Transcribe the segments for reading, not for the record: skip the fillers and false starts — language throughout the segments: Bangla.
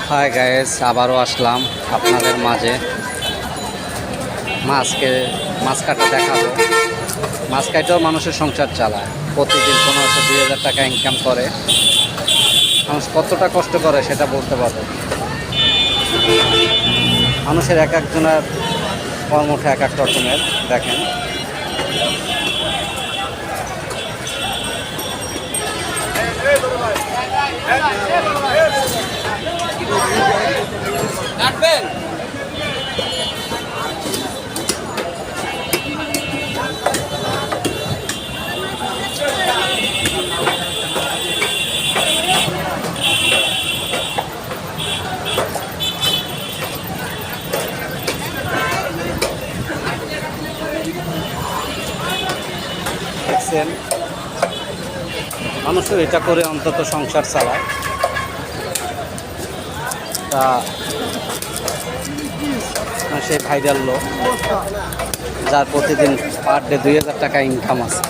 হাই গাইস, আবারও আসলাম আপনাদের মাঝে। মাছ কাটা দেখাবো। মাছ কাটাও মানুষের সংসার চালায়, প্রতিদিন 1500-2000 টাকা ইনকাম করে। মানুষ কতটা কষ্ট করে সেটা বলতে পারবো। মানুষের এক একজনের কর্মটা এক এক রকমের। দেখেন, দেখছেন, মানুষও এটা করে অন্তত সংসার চালায়। তা সেই ভাইরাল লোক যার প্রতিদিন পার ডে 2000 টাকা ইনকাম আছে,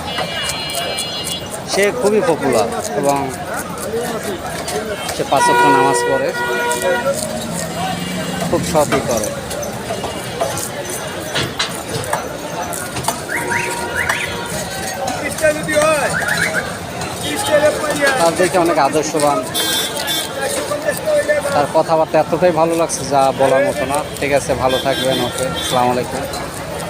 সে খুবই পপুলার এবং সে 5 ওয়াক্ত নামাজ পড়ে, খুব সৎই করে। তার দেখে অনেক আদর্শবান, তার কথাবার্তা এতটাই ভালো লাগছে যা বলার মতো না। ঠিক আছে, ভালো থাকবেন। ওকে, আসসালামু আলাইকুম।